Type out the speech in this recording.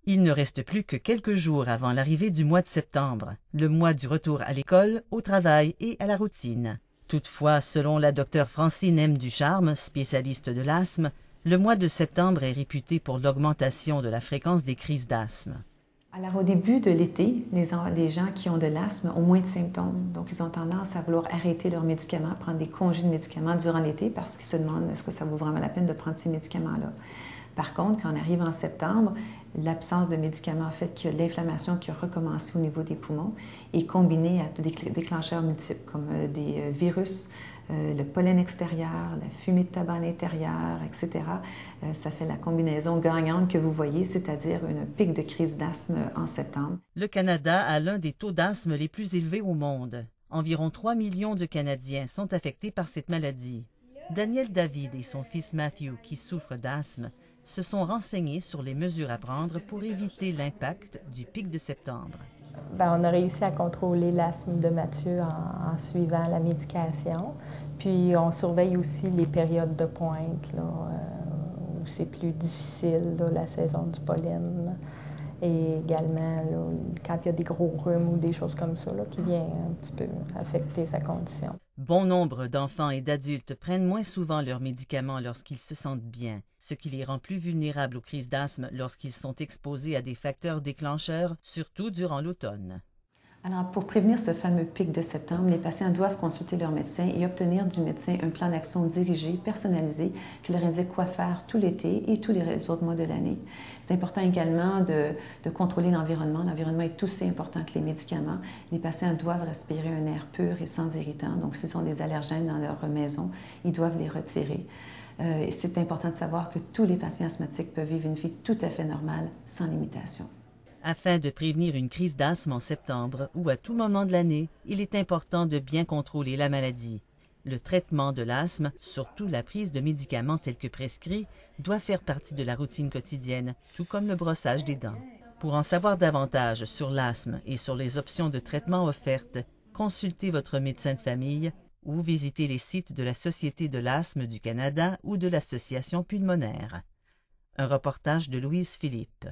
Il ne reste plus que quelques jours avant l'arrivée du mois de septembre, le mois du retour à l'école, au travail et à la routine. Toutefois, selon la docteure Francine M. Ducharme, spécialiste de l'asthme, le mois de septembre est réputé pour l'augmentation de la fréquence des crises d'asthme. Alors, au début de l'été, les gens qui ont de l'asthme ont moins de symptômes. Donc, ils ont tendance à vouloir arrêter leurs médicaments, prendre des congés de médicaments durant l'été parce qu'ils se demandent est-ce que ça vaut vraiment la peine de prendre ces médicaments-là. Par contre, quand on arrive en septembre, l'absence de médicaments fait que l'inflammation qui a recommencé au niveau des poumons est combinée à des déclencheurs multiples comme des virus, le pollen extérieur, la fumée de tabac à l'intérieur, etc. Ça fait la combinaison gagnante que vous voyez, c'est-à-dire une pic de crise d'asthme en septembre. Le Canada a l'un des taux d'asthme les plus élevés au monde. Environ 3 millions de Canadiens sont affectés par cette maladie. Daniel David et son fils Matthew, qui souffrent d'asthme, se sont renseignés sur les mesures à prendre pour éviter l'impact du pic de septembre. On a réussi à contrôler l'asthme de Mathieu en suivant la médication. Puis on surveille aussi les périodes de pointe, là, où c'est plus difficile, là, la saison du pollen. Et également, là, quand il y a des gros rhumes ou des choses comme ça, là, qui viennent un petit peu affecter sa condition. Bon nombre d'enfants et d'adultes prennent moins souvent leurs médicaments lorsqu'ils se sentent bien, ce qui les rend plus vulnérables aux crises d'asthme lorsqu'ils sont exposés à des facteurs déclencheurs, surtout durant l'automne. Alors, pour prévenir ce fameux pic de septembre, les patients doivent consulter leur médecin et obtenir du médecin un plan d'action dirigé, personnalisé, qui leur indique quoi faire tout l'été et tous les autres mois de l'année. C'est important également de contrôler l'environnement. L'environnement est aussi important que les médicaments. Les patients doivent respirer un air pur et sans irritants. Donc, s'ils ont des allergènes dans leur maison, ils doivent les retirer. C'est important de savoir que tous les patients asthmatiques peuvent vivre une vie tout à fait normale, sans limitation. Afin de prévenir une crise d'asthme en septembre ou à tout moment de l'année, il est important de bien contrôler la maladie. Le traitement de l'asthme, surtout la prise de médicaments tels que prescrits, doit faire partie de la routine quotidienne, tout comme le brossage des dents. Pour en savoir davantage sur l'asthme et sur les options de traitement offertes, consultez votre médecin de famille ou visitez les sites de la Société de l'asthme du Canada ou de l'Association pulmonaire. Un reportage de Louise Philippe.